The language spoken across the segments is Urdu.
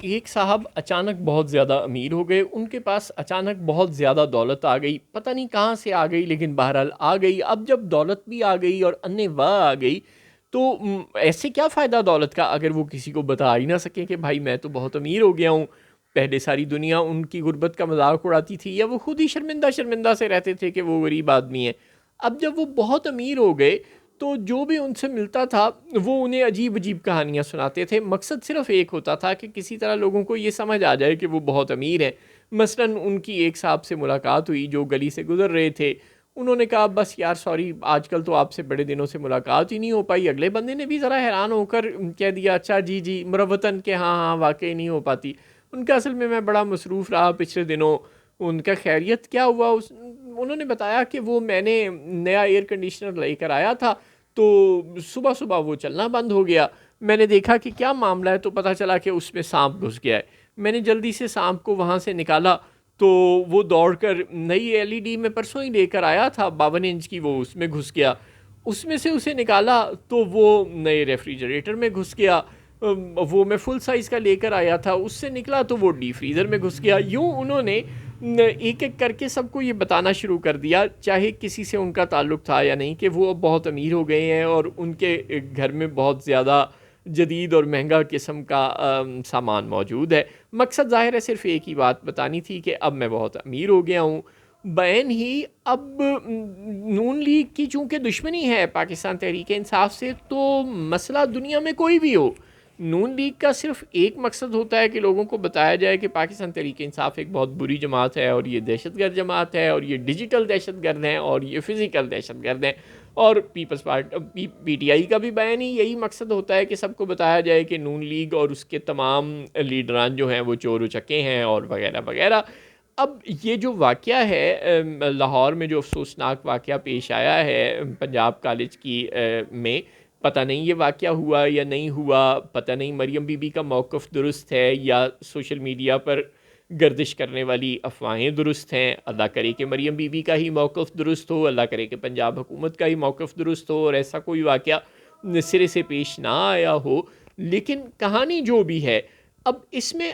ایک صاحب اچانک بہت زیادہ امیر ہو گئے، ان کے پاس اچانک بہت زیادہ دولت آ گئی، پتہ نہیں کہاں سے آ گئی لیکن بہرحال آ گئی۔ اب جب دولت بھی آ گئی اور واہ آ گئی تو ایسے کیا فائدہ دولت کا اگر وہ کسی کو بتا ہی نہ سکیں کہ بھائی میں تو بہت امیر ہو گیا ہوں۔ پہلے ساری دنیا ان کی غربت کا مذاق اڑاتی تھی یا وہ خود ہی شرمندہ شرمندہ سے رہتے تھے کہ وہ غریب آدمی ہے۔ اب جب وہ بہت امیر ہو گئے تو جو بھی ان سے ملتا تھا وہ انہیں عجیب عجیب کہانیاں سناتے تھے۔ مقصد صرف ایک ہوتا تھا کہ کسی طرح لوگوں کو یہ سمجھ آ جائے کہ وہ بہت امیر ہیں۔ مثلاً ان کی ایک صاحب سے ملاقات ہوئی جو گلی سے گزر رہے تھے، انہوں نے کہا بس یار سوری آج کل تو آپ سے بڑے دنوں سے ملاقات ہی نہیں ہو پائی۔ اگلے بندے نے بھی ذرا حیران ہو کر کہہ دیا اچھا جی جی مروتاً کہ ہاں ہاں واقعی نہیں ہو پاتی۔ ان کا اصل میں بڑا مصروف رہا پچھلے دنوں۔ ان کا خیریت کیا ہوا؟ انہوں نے بتایا کہ وہ میں نے نیا ایئر کنڈیشنر لے کر آیا تھا تو صبح صبح وہ چلنا بند ہو گیا۔ میں نے دیکھا کہ کیا معاملہ ہے تو پتہ چلا کہ اس میں سانپ گھس گیا ہے۔ میں نے جلدی سے سانپ کو وہاں سے نکالا تو وہ دوڑ کر نئی ایل ای ڈی میں پرسوں ہی لے کر آیا تھا 52 انچ کی، وہ اس میں گھس گیا۔ اس میں سے اسے نکالا تو وہ نئے ریفریجریٹر میں گھس گیا۔ وہ میں فل سائز کا لے کر آیا تھا، اس سے نکلا تو وہ ڈی فریزر میں گھس گیا۔ یوں انہوں نے ایک ایک کر کے سب کو یہ بتانا شروع کر دیا، چاہے کسی سے ان کا تعلق تھا یا نہیں، کہ وہ اب بہت امیر ہو گئے ہیں اور ان کے گھر میں بہت زیادہ جدید اور مہنگا قسم کا سامان موجود ہے۔ مقصد ظاہر ہے صرف ایک ہی بات بتانی تھی کہ اب میں بہت امیر ہو گیا ہوں۔ بین ہی اب نون لیگ کی چونکہ دشمنی ہے پاکستان تحریک انصاف سے، تو مسئلہ دنیا میں کوئی بھی ہو، نون لیگ کا صرف ایک مقصد ہوتا ہے کہ لوگوں کو بتایا جائے کہ پاکستان تحریک انصاف ایک بہت بری جماعت ہے اور یہ دہشت گرد جماعت ہے اور یہ ڈیجیٹل دہشت گرد ہیں اور یہ فزیکل دہشت گرد ہیں۔ اور پیپلز پارٹی پی ٹی آئی کا بھی بیان ہی یہی مقصد ہوتا ہے کہ سب کو بتایا جائے کہ نون لیگ اور اس کے تمام لیڈران جو ہیں وہ چور و چکے ہیں اور وغیرہ وغیرہ۔ اب یہ جو واقعہ ہے لاہور میں جو افسوسناک واقعہ پیش آیا ہے پنجاب کالج کی میں، پتہ نہیں یہ واقعہ ہوا یا نہیں ہوا، پتہ نہیں مریم بی بی کا موقف درست ہے یا سوشل میڈیا پر گردش کرنے والی افواہیں درست ہیں۔ اللہ کرے کہ مریم بی بی کا ہی موقف درست ہو، اللہ کرے کہ پنجاب حکومت کا ہی موقف درست ہو اور ایسا کوئی واقعہ سرے سے پیش نہ آیا ہو۔ لیکن کہانی جو بھی ہے، اب اس میں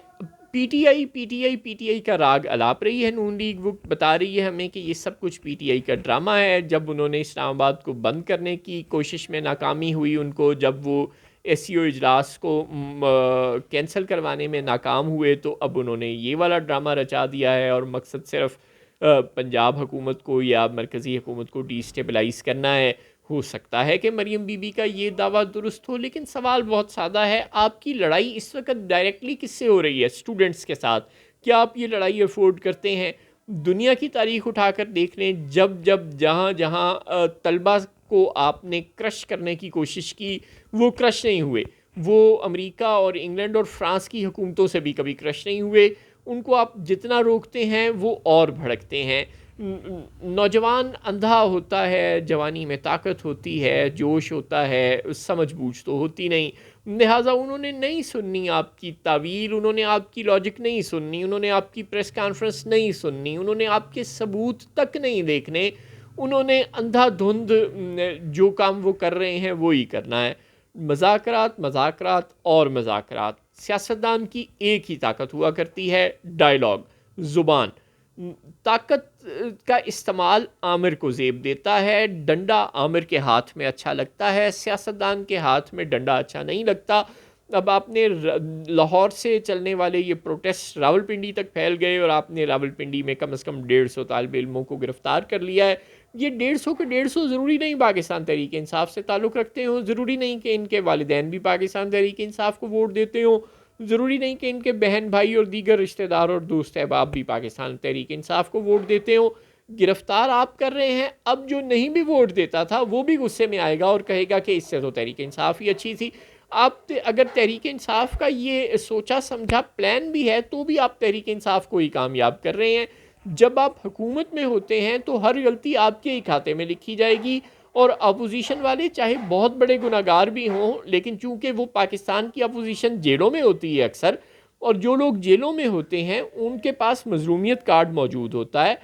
پی ٹی آئی کا راگ الاپ رہی ہے۔ نون لیگ وہ بتا رہی ہے ہمیں کہ یہ سب کچھ پی ٹی آئی کا ڈرامہ ہے۔ جب انہوں نے اسلام آباد کو بند کرنے کی کوشش میں ناکامی ہوئی ان کو، جب وہ ایس سی او اجلاس کو کینسل کروانے میں ناکام ہوئے، تو اب انہوں نے یہ والا ڈرامہ رچا دیا ہے اور مقصد صرف پنجاب حکومت کو یا مرکزی حکومت کو ڈی اسٹیبلائز کرنا ہے۔ ہو سکتا ہے کہ مریم بی بی کا یہ دعویٰ درست ہو، لیکن سوال بہت سادہ ہے، آپ کی لڑائی اس وقت ڈائریکٹلی کس سے ہو رہی ہے؟ اسٹوڈنٹس کے ساتھ۔ کیا آپ یہ لڑائی افورڈ کرتے ہیں؟ دنیا کی تاریخ اٹھا کر دیکھ لیں، جب جہاں جہاں طلبہ کو آپ نے کرش کرنے کی کوشش کی وہ کرش نہیں ہوئے۔ وہ امریکہ اور انگلینڈ اور فرانس کی حکومتوں سے بھی کبھی کرش نہیں ہوئے۔ ان کو آپ جتنا روکتے ہیں وہ اور بھڑکتے ہیں۔ نوجوان اندھا ہوتا ہے، جوانی میں طاقت ہوتی ہے، جوش ہوتا ہے، سمجھ بوجھ تو ہوتی نہیں، لہٰذا انہوں نے نہیں سننی آپ کی تعویل، انہوں نے آپ کی لاجک نہیں سننی، انہوں نے آپ کی پریس کانفرنس نہیں سننی، انہوں نے آپ کے ثبوت تک نہیں دیکھنے، انہوں نے اندھا دھند جو کام وہ کر رہے ہیں وہی کرنا ہے۔ مذاکرات مذاکرات اور مذاکرات۔ سیاستدان کی ایک ہی طاقت ہوا کرتی ہے، ڈائیلاگ، زبان۔ طاقت کا استعمال آمر کو زیب دیتا ہے، ڈنڈا آمر کے ہاتھ میں اچھا لگتا ہے، سیاستدان کے ہاتھ میں ڈنڈا اچھا نہیں لگتا۔ اب آپ نے لاہور سے چلنے والے یہ پروٹیسٹ راولپنڈی تک پھیل گئے اور آپ نے راولپنڈی میں کم از کم 150 طالب علموں کو گرفتار کر لیا ہے۔ یہ 150 کے 150 ضروری نہیں پاکستان تحریک انصاف سے تعلق رکھتے ہوں، ضروری نہیں کہ ان کے والدین بھی پاکستان تحریک انصاف کو ووٹ دیتے ہوں، ضروری نہیں کہ ان کے بہن بھائی اور دیگر رشتہ دار اور دوست احباب بھی پاکستان تحریک انصاف کو ووٹ دیتے ہوں۔ گرفتار آپ کر رہے ہیں، اب جو نہیں بھی ووٹ دیتا تھا وہ بھی غصے میں آئے گا اور کہے گا کہ اس سے تو تحریک انصاف ہی اچھی تھی۔ آپ اگر تحریک انصاف کا یہ سوچا سمجھا پلان بھی ہے تو بھی آپ تحریک انصاف کو ہی کامیاب کر رہے ہیں۔ جب آپ حکومت میں ہوتے ہیں تو ہر غلطی آپ کے ہی کھاتے میں لکھی جائے گی، اور اپوزیشن والے چاہے بہت بڑے گناہگار بھی ہوں، لیکن چونکہ وہ پاکستان کی اپوزیشن جیلوں میں ہوتی ہے اکثر، اور جو لوگ جیلوں میں ہوتے ہیں ان کے پاس مظلومیت کارڈ موجود ہوتا ہے،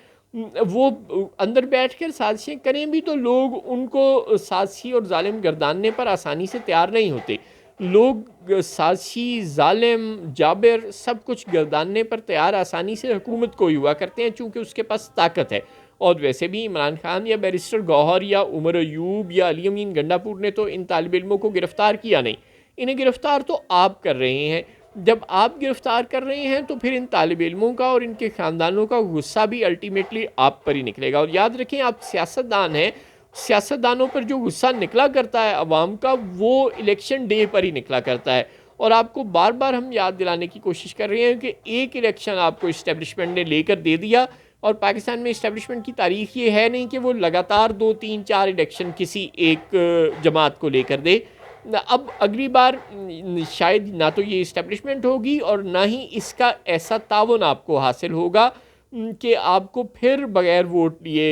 وہ اندر بیٹھ کر سازشیں کریں بھی تو لوگ ان کو سازشی اور ظالم گرداننے پر آسانی سے تیار نہیں ہوتے۔ لوگ سازشی، ظالم، جابر سب کچھ گرداننے پر تیار آسانی سے حکومت کو ہی ہوا کرتے ہیں، چونکہ اس کے پاس طاقت ہے۔ اور ویسے بھی عمران خان یا بیرسٹر گوہر یا عمر ایوب یا علی امین گنڈا پور نے تو ان طالب علموں کو گرفتار کیا نہیں، انہیں گرفتار تو آپ کر رہے ہیں۔ جب آپ گرفتار کر رہے ہیں تو پھر ان طالب علموں کا اور ان کے خاندانوں کا غصہ بھی الٹیمیٹلی آپ پر ہی نکلے گا۔ اور یاد رکھیں، آپ سیاستدان ہیں، سیاستدانوں پر جو غصہ نکلا کرتا ہے عوام کا، وہ الیکشن ڈے پر ہی نکلا کرتا ہے۔ اور آپ کو بار بار ہم یاد دلانے کی کوشش کر رہے ہیں کہ ایک الیکشن آپ کو اسٹیبلشمنٹ نے لے کر دے دیا، اور پاکستان میں اسٹیبلشمنٹ کی تاریخ یہ ہے نہیں کہ وہ لگاتار 2 3 4 الیکشن کسی ایک جماعت کو لے کر دے۔ اب اگلی بار شاید نہ تو یہ اسٹیبلشمنٹ ہوگی اور نہ ہی اس کا ایسا تعاون آپ کو حاصل ہوگا کہ آپ کو پھر بغیر ووٹ لیے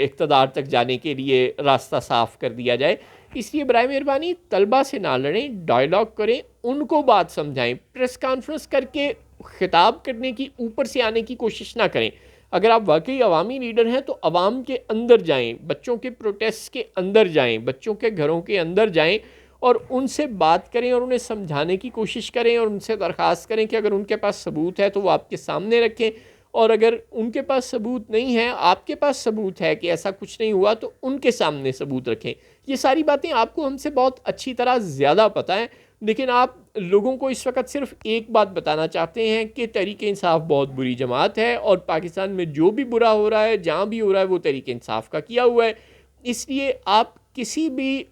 اقتدار تک جانے کے لیے راستہ صاف کر دیا جائے۔ اس لیے برائے مہربانی طلبہ سے نہ لڑیں، ڈائیلاگ کریں، ان کو بات سمجھائیں، پریس کانفرنس کر کے خطاب کرنے کی، اوپر سے آنے کی کوشش نہ کریں۔ اگر آپ واقعی عوامی لیڈر ہیں تو عوام کے اندر جائیں، بچوں کے پروٹیسٹ کے اندر جائیں، بچوں کے گھروں کے اندر جائیں اور ان سے بات کریں اور انہیں سمجھانے کی کوشش کریں، اور ان سے درخواست کریں کہ اگر ان کے پاس ثبوت ہے تو وہ آپ کے سامنے رکھیں، اور اگر ان کے پاس ثبوت نہیں ہے، آپ کے پاس ثبوت ہے کہ ایسا کچھ نہیں ہوا، تو ان کے سامنے ثبوت رکھیں۔ یہ ساری باتیں آپ کو ہم سے بہت اچھی طرح زیادہ پتہ ہیں، لیکن آپ لوگوں کو اس وقت صرف ایک بات بتانا چاہتے ہیں کہ تحریک انصاف بہت بری جماعت ہے، اور پاکستان میں جو بھی برا ہو رہا ہے، جہاں بھی ہو رہا ہے، وہ تحریک انصاف کا کیا ہوا ہے۔ اس لیے آپ کسی بھی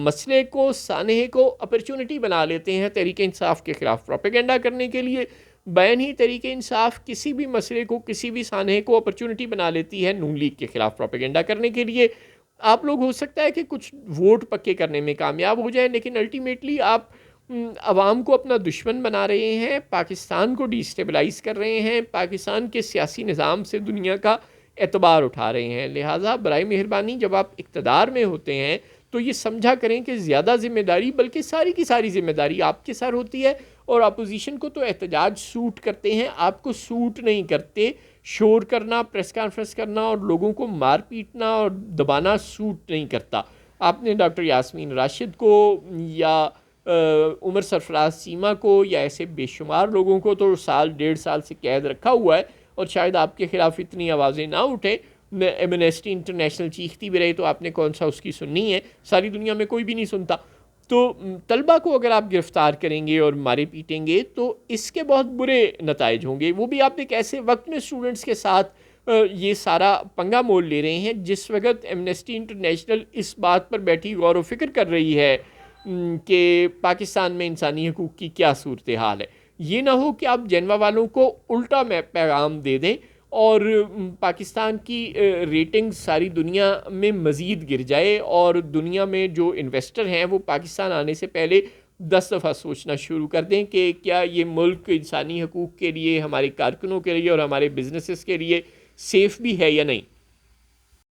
مسئلے کو، سانحے کو اپرچونٹی بنا لیتے ہیں تحریک انصاف کے خلاف پروپیگنڈا کرنے کے لیے۔ بین ہی تحریک انصاف کسی بھی مسئلے کو، کسی بھی سانحے کو اپرچونٹی بنا لیتی ہے نون لیگ کے خلاف پروپیگنڈا کرنے کے لیے۔ آپ لوگ ہو سکتا ہے کہ کچھ ووٹ پکے کرنے میں کامیاب ہو جائیں، لیکن الٹیمیٹلی آپ عوام کو اپنا دشمن بنا رہے ہیں، پاکستان کو ڈی اسٹیبلائز کر رہے ہیں، پاکستان کے سیاسی نظام سے دنیا کا اعتبار اٹھا رہے ہیں۔ لہٰذا برائے مہربانی جب آپ اقتدار میں ہوتے ہیں تو یہ سمجھا کریں کہ زیادہ ذمہ داری، بلکہ ساری کی ساری ذمہ داری آپ کے سر ہوتی ہے، اور اپوزیشن کو تو احتجاج سوٹ کرتے ہیں، آپ کو سوٹ نہیں کرتے شور کرنا، پریس کانفرنس کرنا اور لوگوں کو مار پیٹنا اور دبانا سوٹ نہیں کرتا۔ آپ نے ڈاکٹر یاسمین راشد کو یا عمر سرفراز چیمہ کو یا ایسے بے شمار لوگوں کو تو 1.5 سال سے قید رکھا ہوا ہے، اور شاید آپ کے خلاف اتنی آوازیں نہ اٹھیں۔ ایمنسٹی انٹرنیشنل چیختی بھی رہی تو آپ نے کون سا اس کی سننی ہے، ساری دنیا میں کوئی بھی نہیں سنتا۔ تو طلبہ کو اگر آپ گرفتار کریں گے اور مارے پیٹیں گے تو اس کے بہت برے نتائج ہوں گے، وہ بھی آپ ایک ایسے وقت میں اسٹوڈنٹس کے ساتھ یہ سارا پنگا مول لے رہے ہیں جس وقت ایمنسٹی انٹرنیشنل اس بات پر بیٹھی غور و فکر کر رہی ہے کہ پاکستان میں انسانی حقوق کی کیا صورتحال ہے۔ یہ نہ ہو کہ آپ جنوا والوں کو الٹا پیغام دے دیں اور پاکستان کی ریٹنگ ساری دنیا میں مزید گر جائے، اور دنیا میں جو انویسٹر ہیں وہ پاکستان آنے سے پہلے 10 دفعہ سوچنا شروع کر دیں کہ کیا یہ ملک انسانی حقوق کے لیے، ہمارے کارکنوں کے لیے اور ہمارے بزنسز کے لیے سیف بھی ہے یا نہیں۔